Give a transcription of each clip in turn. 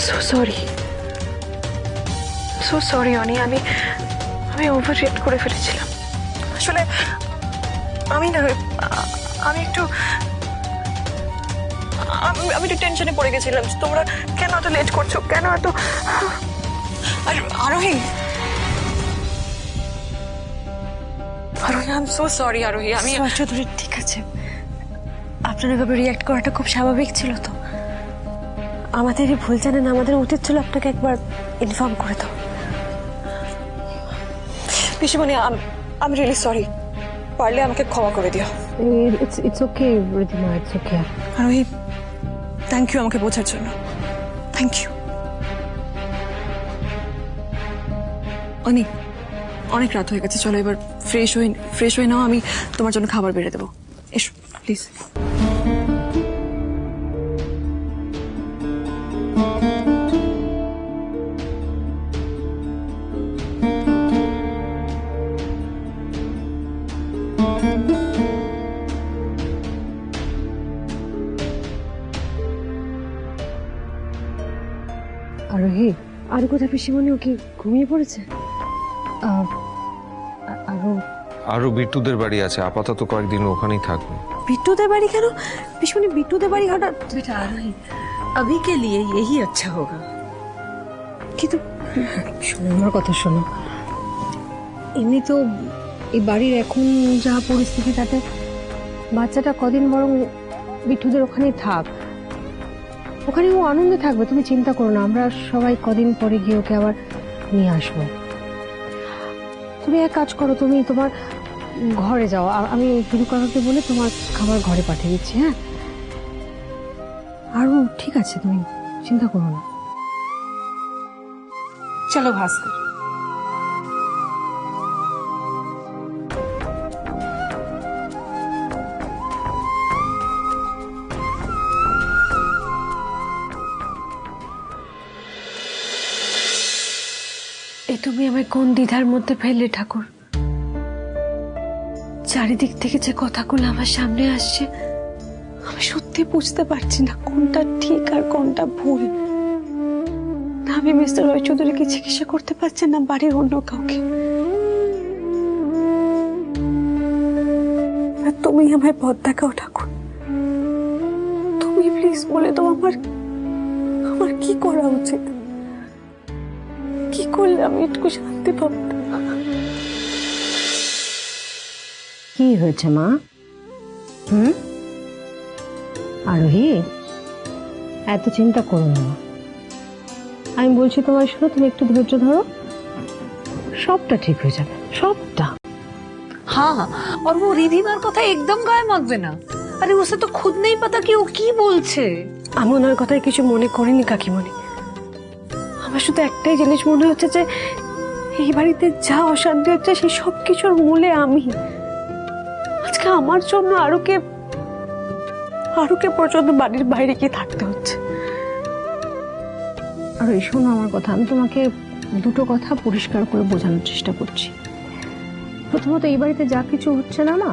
So sorry, so sorry অনি, আমি over react করে ফেলেছিলাম। আসলে আমি না, আমি একটু টেনশনে পড়ে গেছিলাম। তোমরা কেন এত লেট করছো, কেন এত। আর আরোহী, আই এম সো সরি আরোহী। আমি চৌধুরী, ঠিক আছে, আপনার এভাবে রিঅ্যাক্ট করাটা খুব স্বাভাবিক ছিল। তো আমাদেরই ভুল, জানেন, আমাদের উচিত ছিল আপনাকে একবার ইনফর্ম করে দাও। পিসিমণি, আমি রিয়েলি সরি, পারলে আমাকে ক্ষমা করে দিও। It's okay Ridhima, it's okay. Arohi, thank you আমাকে বোঝার জন্য, থ্যাংক ইউ। অনেক অনেক রাত হয়ে গেছে, চলো এবার ফ্রেশ হয়ে নাও, আমি তোমার জন্য খাবার বেড়ে দেবো। এসো প্লিজ। আরোহী, আর কোথায় পিসিমণি? ও কি ঘুমিয়ে পড়েছে? আরো বিট্টুদের বাড়ি আছে, আপাতত কয়েকদিন ওখানেই থাকবে। বিট্টুদের বাড়ি কেন পিসিমণি? বিট্টুদের বাড়ি হঠাৎ? बेटा आरोही, अभी के लिए यही अच्छा होगा। কিন্তু শোনো, আমার কথা শোনো। এমনি তো এই বাড়ির এখন যা পরিস্থিতি, তাতে বাচ্চাটা কদিন বরং বিট্টুদের ওখানেই থাক, ওখানে ও আনন্দে থাকবে, তুমি চিন্তা করো না। আমরা সবাই কদিন পরে গিয়ে ওকে আবার নিয়ে আসবো। তুমি এক কাজ করো, তুমি তোমার ঘরে যাও, আমি শুরু কাকাকে বলে তোমার খাবার ঘরে পাঠিয়ে দিচ্ছি। হ্যাঁ, আর ঠিক আছে, তুমি চিন্তা করো না। चलो भास्कर। এ তুমি আমায় কোন দ্বিধার মধ্যে ফেললে ঠাকুর? চারিদিক থেকে যে কথাগুলো আমার সামনে আসছে, আমি সত্যি বুঝতে পারছি না কোনটা ঠিক আর কোনটা ভুল। না আমি মিস্টার রয় চৌধুরীকে চিকিৎসা করতে পারছি, না বাড়ির অন্য কাউকে। আর তুমি আমায় পথ দেখাও ঠাকুর, তুমি প্লিজ বলে দাও আমার কি করা উচিত, কি করলে আমি একটু শান্তি পাবো। কি হয়েছে মা? আরোহী, এত চিন্তা করো না, আমি বলছি তোমার, শোনো, তুমি একটু ধৈর্য ধরো, সবটা ঠিক হয়ে যাবে, সবটা। हाँ, और वो रिधिमार कथा एकदम गाয়ে মাখবে না। अरे उसे तो खुद नहीं पता कि वो কি বলছে। আমি ওনার কথায় কিছু মনে করিনি কাকিমণি। আমার শুধু একটাই জিনিস মনে হচ্ছে যে এই বাড়িতে যা অশান্তি হচ্ছে সেই সব কিছুর মূলে আমি। আজকে আমার জন্য আরোকে পর্যন্ত বাড়ির বাইরে গিয়ে থাকতে হচ্ছে। আর এই শোনো আমার কথা, আমি তোমাকে দুটো কথা পরিষ্কার করে বোঝানোর চেষ্টা করছি। প্রথমত, এই বাড়িতে যা কিছু হচ্ছে না,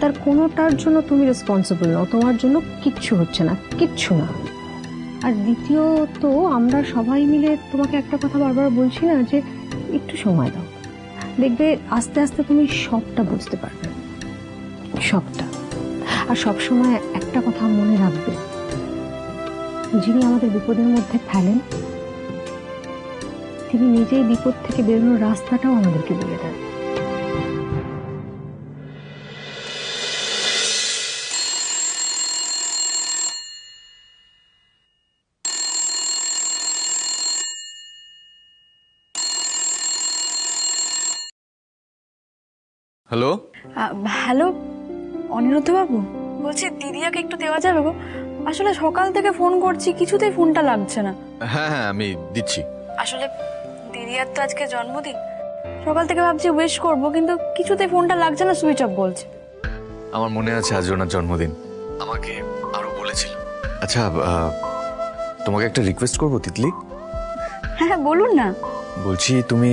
তার কোনোটার জন্য তুমি রেসপন্সিবল নও, তোমার জন্য কিচ্ছু হচ্ছে না, কিচ্ছু না। আর দ্বিতীয়ত, আমরা সবাই মিলে তোমাকে একটা কথা বারবার বলছি না, যে একটু সময় দাও, দেখবে আস্তে আস্তে তুমি সবটা বুঝতে পারবে, সবটা। আর সবসময় একটা কথা মনে রাখবে, যিনি আমাদের বিপদের মধ্যে ফেলেন, তিনি নিজেই বিপদ থেকে বেরোনোর রাস্তাটাও আমাদেরকে বলে দেন। হ্যালো, হ্যালো অনিরুদ্ধ বাবু, বলছি দিদিয়াকে একটু দেওয়া যাবে গো? আসলে সকাল থেকে ফোন করছি, কিছুতেই ফোনটা লাগছে না। হ্যাঁ হ্যাঁ আমি দিচ্ছি। আসলে দিদিয়ার তো আজকে জন্মদিন, সকাল থেকে ভাবছি উইশ করব, কিন্তু কিছুতেই ফোনটা লাগছে না, সুইচ অফ বলছে। আমার মনে আছে আজ ওনার জন্মদিন, আমাকে আরো বলেছিল। আচ্ছা, তোমাকে একটা রিকোয়েস্ট করবো তিতলি? হ্যাঁ বলুন না। বলছি তুমি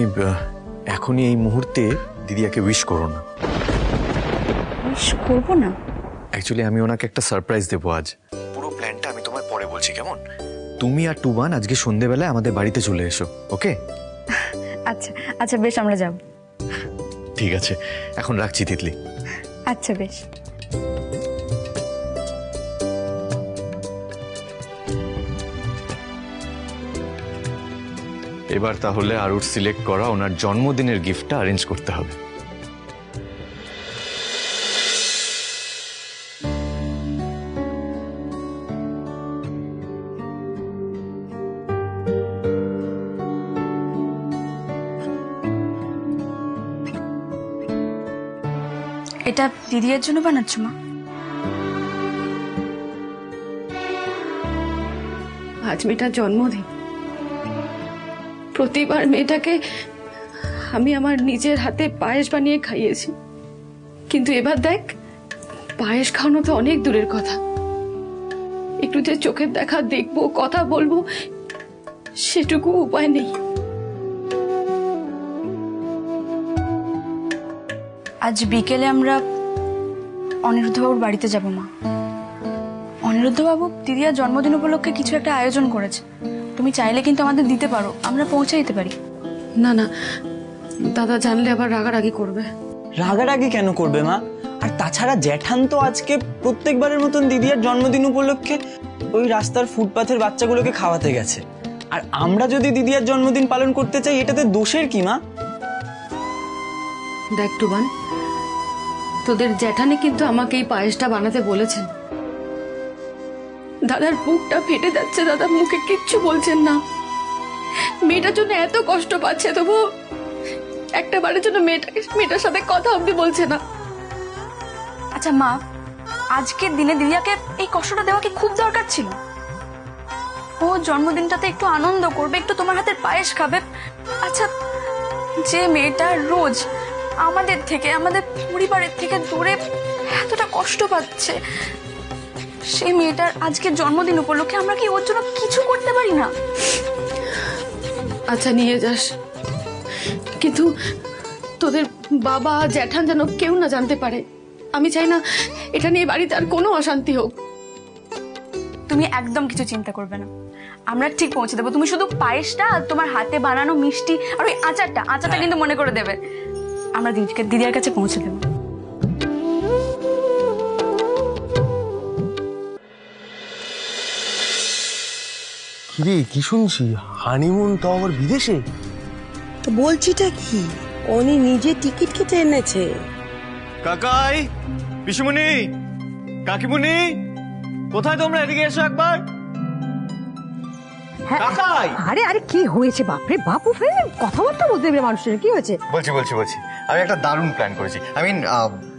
এখনই এই মুহূর্তে দিদিয়াকে উইশ করো না। উইশ করবো না? অ্যাকচুয়ালি আমি ওনাকে একটা সারপ্রাইজ দেবো আজ। পুরো প্ল্যানটা আমি তোমায় পরে বলছি, কেমন? তুমি আর টুবান আজকে সন্ধেবেলায় আমাদের বাড়িতে চলে এসো, ওকে? আচ্ছা আচ্ছা বেশ, আমরা যাব। ঠিক আছে, এখন রাখছি তিতলি। আচ্ছা বেশ। এবার তাহলে আরুর সিলেক্ট করা ওনার জন্মদিনের গিফটটা অ্যারেঞ্জ করতে হবে। এটা দিদির জন্য বানাচ্ছ মা? আজ মেয়েটার জন্মদিন। প্রতিবার মেয়েটাকে আমি আমার নিজের হাতে পায়েস বানিয়ে খাইয়েছি, কিন্তু এবার দেখ, পায়েস খাওয়ানো তো অনেক দূরের কথা, একটু যে চোখের দেখা দেখবো, কথা বলবো, সেটুকু উপায় নেই। আজ বিকেলে আমরা অনিরুদ্ধবাবুর বাড়িতে যাব মা। অনিরুদ্ধবাবু দিদিয়ার জন্মদিন উপলক্ষে কিছু একটা আয়োজন করেছে, তুমি চাইলে কিন্তু আমাদের দিতে পারো, আমরা পৌঁছে দিতে পারি। না না, দাদা জানলে আবার রাগারাগি করবে। রাগারাগি কেন করবে মা? আর তাছাড়া জ্যাঠান তো আজকে প্রত্যেকবারের মতন দিদিয়ার জন্মদিন উপলক্ষে ওই রাস্তার ফুটপাথের বাচ্চাগুলোকে খাওয়াতে গেছে। আর আমরা যদি দিদিয়ার জন্মদিন পালন করতে চাই, এটাতে দোষের কি মা? দেখ টুবান, তোদের জ্যাঠানি কিন্তু আমাকে এই পায়েসটা বানাতে বলেছেন। দাদার বুকটা ফেটে যাচ্ছে, দাদা মুখে কিচ্ছু বলছেন না। মেয়েটার জন্য এত কষ্ট পাচ্ছে, তবু একটা বারের জন্য মেয়েটার সাথে কথা অব্দি বলছে না। আচ্ছা মা, আজকের দিনে দিদিয়াকে এই কষ্টটা দেওয়া কি খুব দরকার ছিল? ও জন্মদিনটাতে একটু আনন্দ করবে, একটু তোমার হাতের পায়েস খাবে। আচ্ছা, যে মেয়েটা রোজ আমাদের থেকে, আমাদের পরিবারের থেকে দূরে এতটা কষ্ট পাচ্ছে, সেই মেয়েটার আজকের জন্মদিন উপলক্ষে আমরা কি ওর জন্য কিছু করতে পারি না? আচ্ছা নিয়ে যাস, কিন্তু তোদের বাবা জ্যাঠান যেন কেউ না জানতে পারে। আমি চাই না এটা নিয়ে বাড়িতে আর কোনো অশান্তি হোক। তুমি একদম কিছু চিন্তা করবে না, আমরা ঠিক পৌঁছে দেবো। তুমি শুধু পায়েসটা আর তোমার হাতে বানানো মিষ্টি আর ওই আচারটা কিন্তু মনে করে দেবে। আমরা দিদির কাছে পৌঁছে দেবো। কিরে, কি শুনছি? হানিমুন তো আবার বিদেশে? তো বলছিটা কি, উনি নিজে টিকিট কেটে এনেছে। কাকাই, পিসুমণি, কাকিমণি, কোথায় তোমরা? এদিকে এসো একবার। কাকাই! আরে আরে কি হয়েছে? বাপরে বাপু, ফের কথাবার্তা বলতে দেবে মানুষের, কি হয়েছে? বলছি আমি একটা দারুণ প্ল্যান করেছি।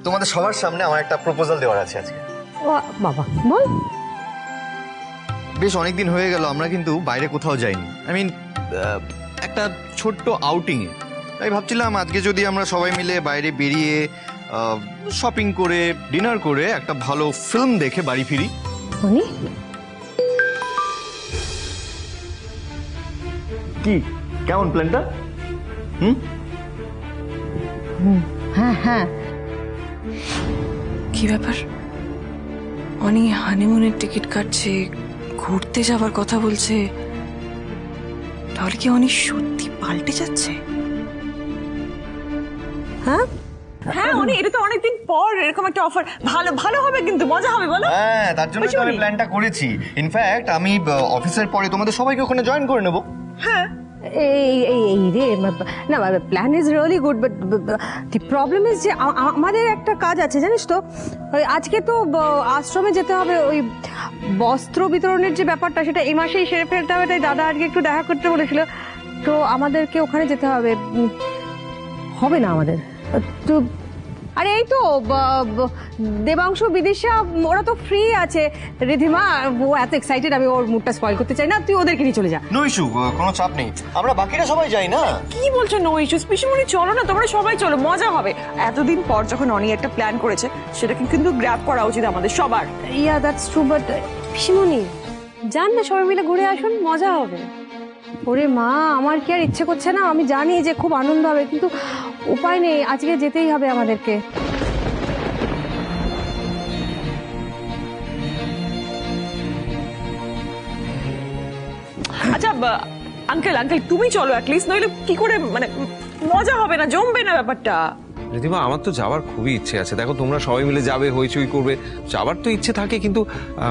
তোমাদের সবার সামনে আমার একটা প্রপোজাল দেওয়ার আছে আজকে। ও বাবা, বল। বেশ অনেকদিন হয়ে গেল আমরা কিন্তু বাইরে কোথাও যাইনি। একটা ছোট্ট আউটিং এ। তাই ভাবছিলাম আজকে যদি আমরা সবাই মিলে বাইরে বেরিয়ে শপিং করে, ডিনার করে, একটা ভালো ফিল্ম দেখে বাড়ি ফিরি। কি কেমন প্ল্যানটা? হ্যাঁ হ্যাঁ। কি ব্যাপার, অনি হানিমুনের টিকিট কাটছে, ঘুরতে যাওয়ার কথা বলছে, তাহলে কি অনি সত্যি পাল্টে যাচ্ছে? হ্যাঁ হ্যাঁ অনি, এটা তো অনেকদিন পর এরকম একটা অফার। ভালো হবে, কিন্তু মজা হবে, বলো? হ্যাঁ, তার জন্য তো আমি প্ল্যানটা করেছি। ইনফ্যাক্ট আমি অফিসের পরে তোমাদের সবাইকে ওখানে জয়েন করে নেব। হ্যাঁ, এই রে, না plan is really good, but the problem is যে আমাদের একটা কাজ আছে, জানিস তো। ওই আজকে তো আশ্রমে যেতে হবে, ওই বস্ত্র বিতরণের যে ব্যাপারটা, সেটা এই মাসেই সেরে ফেলতে হবে। তাই দাদা আজকে একটু দেখা করতে বলেছিল, তো আমাদেরকে ওখানে যেতে হবে। হবে না আমাদের তো। আরে এই তো দেবাংশু, বিদিশা, ওরা তো ফ্রি আছে। রিধিমা, ও এত এক্সাইটেড, আমি ওর মুডটা স্পয়েল করতে চাই না। তুই ওদেরকে নিয়ে চলে যা। নো ইস্যু, কোনো চাপ নেই, আমরা বাকিরা সবাই যাই না। কি বলছো নো ইস্যুস? পিসিমণি চলো না, তোমরা সবাই চলো, মজা হবে। এতদিন পর যখন অনি একটা প্ল্যান করেছে, সেটাকে কিন্তু গ্র্যাব করা উচিত আমাদের সবার। ইয়া দ্যাটস ট্রু, বাট পিসিমণি যান না, সবাই মিলে ঘুরে আসুন, মজা হবে। ওরে মা, আমার কি আর ইচ্ছে করছে না? আমি জানি যে খুব আনন্দ হবে, কিন্তু উপায় নেই, আজকে যেতেই হবে আমাদেরকে। আঙ্কেল আঙ্কেল তুমি চলো অ্যাটলিস্ট, নইলে কি করে মানে মজা হবে না, জমবে না ব্যাপারটা। রিধিমা আমার তো যাওয়ার খুবই ইচ্ছে আছে। দেখো তোমরা সবাই মিলে যাবে, হইচই করবে, যাওয়ার তো ইচ্ছে থাকে, কিন্তু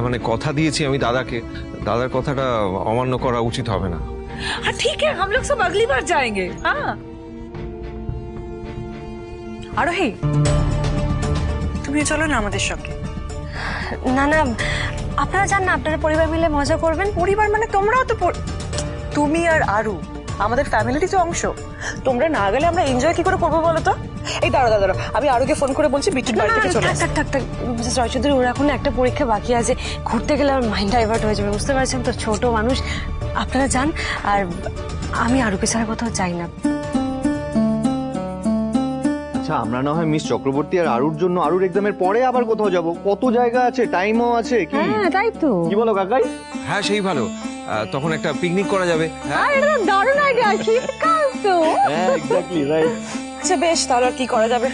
মানে কথা দিয়েছি আমি দাদাকে, দাদার কথাটা অমান্য করা উচিত হবে না। हाँ ठीक है, हम लोग सब अगली बार जाएंगे। हाँ আরোহী, তুমি চলো না আমাদের সঙ্গে। না না, আপনারা যান না, আপনারা পরিবার মিলে মজা করবেন। পরিবার মানে তোমরাও তো তুমি আর আরু আমাদের ফ্যামিলিরই তো অংশ। তোমরা না গেলে আমরা এনজয় কি করে করবো বলো তো? এই দাঁড়ো দাঁড়ো, আমি আরুকে ফোন করে বলছি বিটুর বাড়ি থেকে চলে আসতে। থাক মিসেস রয়চৌধুরী, ওর এখন একটা পরীক্ষা বাকি আছে, ঘুরতে গেলে আমার মাইন্ড ডাইভার্ট হয়ে যাবে, বুঝতে পারছেন তো, ছোট মানুষ। আপনারা যান, আর আমি আরুকে ছাড়া কোথাও যাই না। আচ্ছা, আমরা না হয় মিস চক্রবর্তী আর আরুর জন্য আরুর এক্সামের পরে আবার কোথাও যাব, কত জায়গা আছে, টাইমও আছে। কি হ্যাঁ তাই তো। কি বলো কাকাই? হ্যাঁ সেই ভালো, তখন একটা পিকনিক করা যাবে। হ্যাঁ এটা তো দারুণ আইডিয়া, শীতকাল তো। হ্যাঁ এক্স্যাক্টলি রাইট। আচ্ছা বেশ, তাহলে আর কি করা যাবে,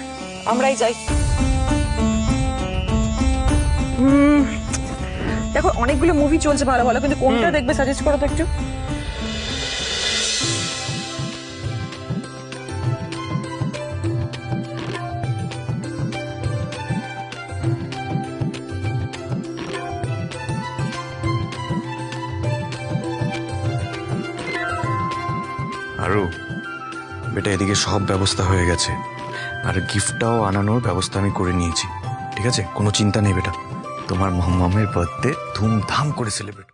আমরাই যাই। দেখো অনেকগুলো মুভি চলছে ভালো ভালো, কিন্তু কোনটা দেখবে সাজেস্ট করো তো একটু। আরু বেটা, এদিকে সব ব্যবস্থা হয়ে গেছে, আর গিফটটাও আনানোর ব্যবস্থা আমি করে নিয়েছি। ঠিক আছে, কোনো চিন্তা নেই বেটা, তোমার মহম্মদের বার্থডে ধুমধাম করে সেলিব্রেট